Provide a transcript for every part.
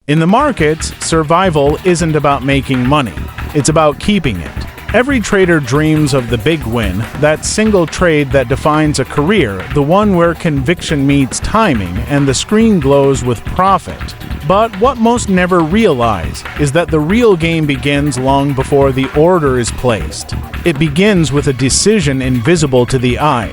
In the markets, survival isn't about making money. It's about keeping it. Every trader dreams of the big win, that single trade that defines a career, the one where conviction meets timing and the screen glows with profit. But what most never realize is that the real game begins long before the order is placed. It begins with a decision invisible to the eye.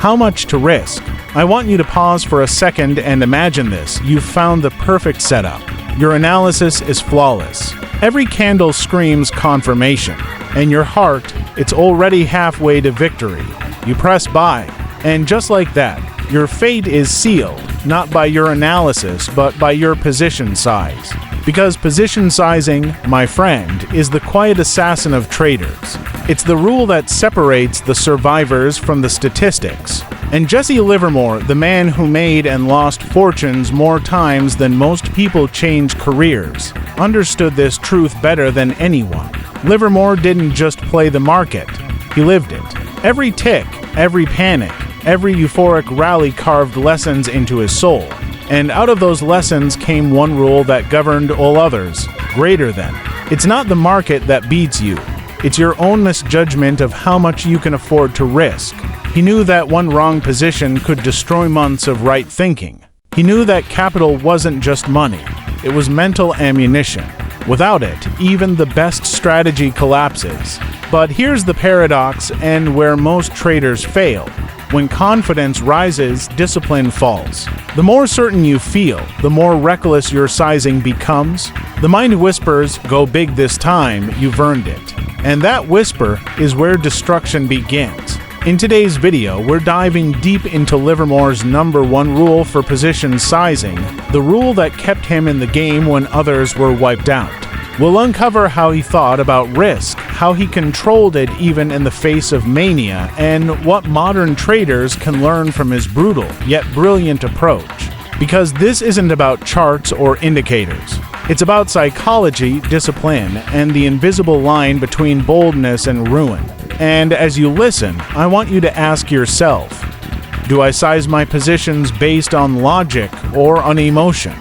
How much to risk? I want you to pause for a second and imagine this. You've found the perfect setup. Your analysis is flawless. Every candle screams confirmation. And your heart, it's already halfway to victory. You press buy, and just like that, your fate is sealed, not by your analysis, but by your position size. Because position sizing, my friend, is the quiet assassin of traders. It's the rule that separates the survivors from the statistics. And Jesse Livermore, the man who made and lost fortunes more times than most people change careers, understood this truth better than anyone. Livermore didn't just play the market, he lived it. Every tick, every panic, every euphoric rally carved lessons into his soul. And out of those lessons came one rule that governed all others, greater than. It's not the market that beats you. It's your own misjudgment of how much you can afford to risk. He knew that one wrong position could destroy months of right thinking. He knew that capital wasn't just money, it was mental ammunition. Without it, even the best strategy collapses. But here's the paradox, and where most traders fail. When confidence rises, discipline falls. The more certain you feel, the more reckless your sizing becomes. The mind whispers, "Go big this time, you've earned it." And that whisper is where destruction begins. In today's video, we're diving deep into Livermore's #1 rule for position sizing, the rule that kept him in the game when others were wiped out. We'll uncover how he thought about risk, how he controlled it even in the face of mania, and what modern traders can learn from his brutal yet brilliant approach. Because this isn't about charts or indicators. It's about psychology, discipline, and the invisible line between boldness and ruin. And as you listen, I want you to ask yourself, do I size my positions based on logic or on emotion?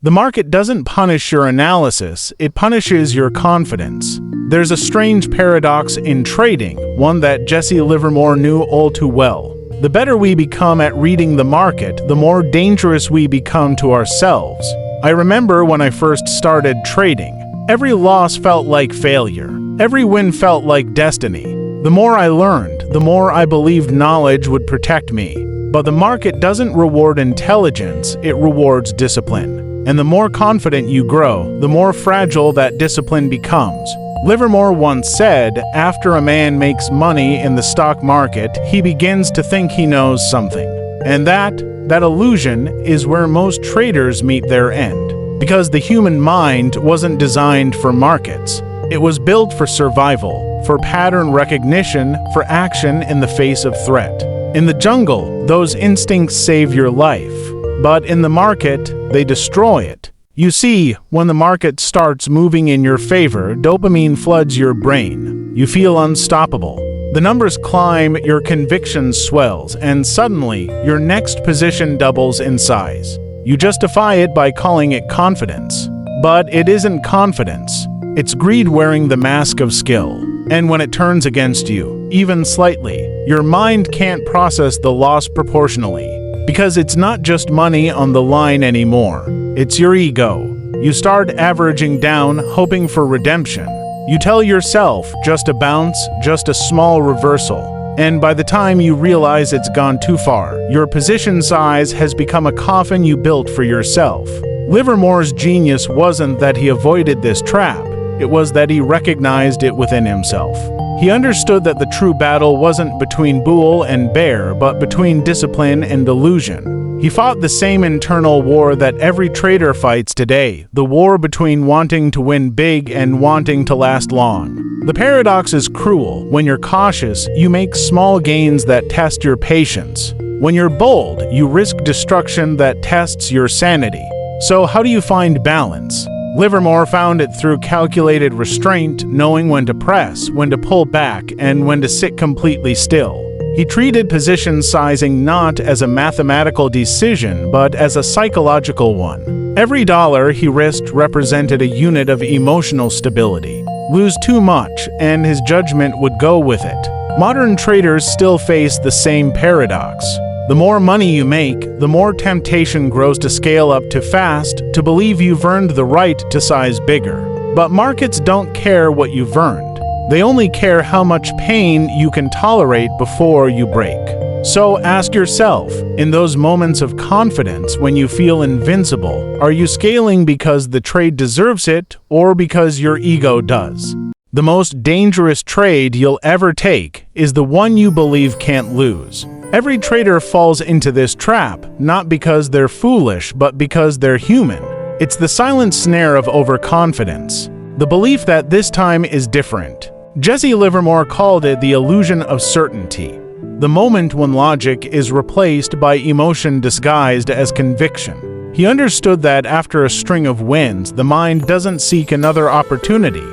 The market doesn't punish your analysis, it punishes your confidence. There's a strange paradox in trading, one that Jesse Livermore knew all too well. The better we become at reading the market, the more dangerous we become to ourselves. I remember when I first started trading. Every loss felt like failure. Every win felt like destiny. The more I learned, the more I believed knowledge would protect me. But the market doesn't reward intelligence, it rewards discipline. And the more confident you grow, the more fragile that discipline becomes. Livermore once said, after a man makes money in the stock market, he begins to think he knows something. And that illusion is where most traders meet their end. Because the human mind wasn't designed for markets. It was built for survival, for pattern recognition, for action in the face of threat. In the jungle, those instincts save your life. But in the market, they destroy it. You see, when the market starts moving in your favor, dopamine floods your brain. You feel unstoppable. The numbers climb, your conviction swells, and suddenly, your next position doubles in size. You justify it by calling it confidence. But it isn't confidence. It's greed wearing the mask of skill. And when it turns against you, even slightly, your mind can't process the loss proportionally. Because it's not just money on the line anymore. It's your ego. You start averaging down, hoping for redemption. You tell yourself, just a bounce, just a small reversal. And by the time you realize it's gone too far, your position size has become a coffin you built for yourself. Livermore's genius wasn't that he avoided this trap. It was that he recognized it within himself. He understood that the true battle wasn't between bull and bear, but between discipline and illusion. He fought the same internal war that every trader fights today, the war between wanting to win big and wanting to last long. The paradox is cruel. When you're cautious, you make small gains that test your patience. When you're bold, you risk destruction that tests your sanity. So how do you find balance? Livermore found it through calculated restraint, knowing when to press, when to pull back, and when to sit completely still. He treated position sizing not as a mathematical decision, but as a psychological one. Every dollar he risked represented a unit of emotional stability. Lose too much, and his judgment would go with it. Modern traders still face the same paradox. The more money you make, the more temptation grows to scale up too fast, to believe you've earned the right to size bigger. But markets don't care what you've earned. They only care how much pain you can tolerate before you break. So ask yourself, in those moments of confidence when you feel invincible, are you scaling because the trade deserves it or because your ego does? The most dangerous trade you'll ever take is the one you believe can't lose. Every trader falls into this trap, not because they're foolish, but because they're human. It's the silent snare of overconfidence, the belief that this time is different. Jesse Livermore called it the illusion of certainty, the moment when logic is replaced by emotion disguised as conviction. He understood that after a string of wins, the mind doesn't seek another opportunity.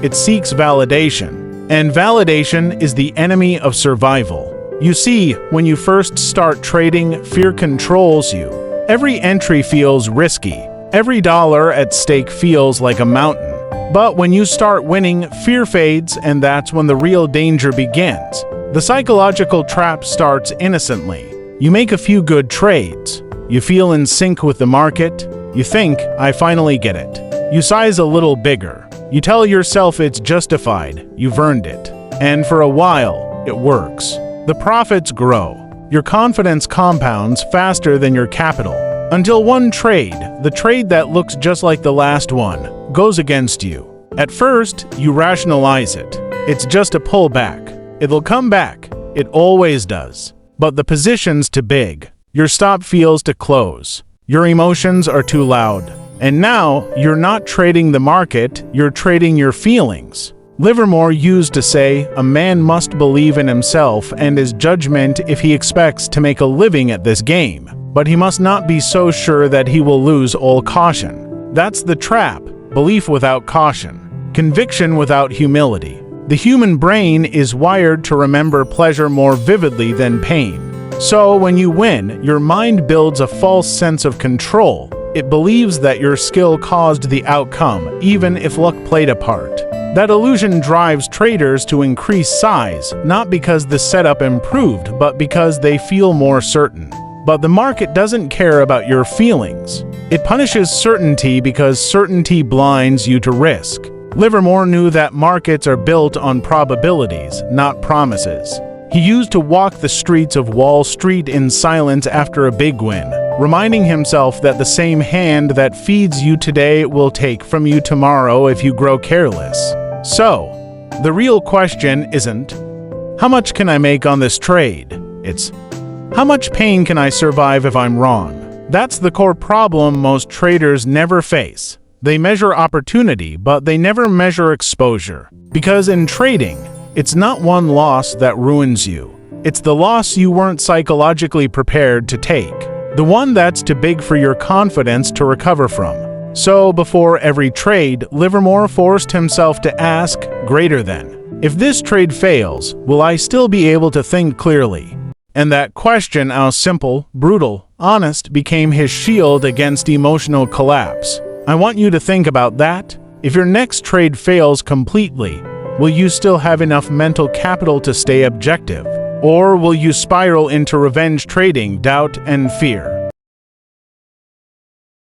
It seeks validation, and validation is the enemy of survival. You see, when you first start trading, fear controls you. Every entry feels risky. Every dollar at stake feels like a mountain. But when you start winning, fear fades, and that's when the real danger begins. The psychological trap starts innocently. You make a few good trades. You feel in sync with the market. You think, I finally get it. You size a little bigger. You tell yourself it's justified. You've earned it. And for a while, it works. The profits grow. Your confidence compounds faster than your capital. Until one trade, the trade that looks just like the last one, goes against you. At first, you rationalize it. It's just a pullback. It'll come back. It always does. But the position's too big. Your stop feels to close. Your emotions are too loud. And now, you're not trading the market, you're trading your feelings. Livermore used to say, a man must believe in himself and his judgment if he expects to make a living at this game. But he must not be so sure that he will lose all caution. That's the trap, belief without caution, conviction without humility. The human brain is wired to remember pleasure more vividly than pain. So when you win, your mind builds a false sense of control. It believes that your skill caused the outcome, even if luck played a part. That illusion drives traders to increase size, not because the setup improved, but because they feel more certain. But the market doesn't care about your feelings. It punishes certainty because certainty blinds you to risk. Livermore knew that markets are built on probabilities, not promises. He used to walk the streets of Wall Street in silence after a big win, reminding himself that the same hand that feeds you today will take from you tomorrow if you grow careless. So, the real question isn't, how much can I make on this trade? It's, how much pain can I survive if I'm wrong? That's the core problem most traders never face. They measure opportunity, but they never measure exposure. Because in trading, it's not one loss that ruins you. It's the loss you weren't psychologically prepared to take. The one that's too big for your confidence to recover from. So before every trade, Livermore forced himself to ask, greater than, if this trade fails, will I still be able to think clearly? And that question, how simple, brutal, honest, became his shield against emotional collapse. I want you to think about that. If your next trade fails completely, will you still have enough mental capital to stay objective? Or will you spiral into revenge trading, doubt, and fear?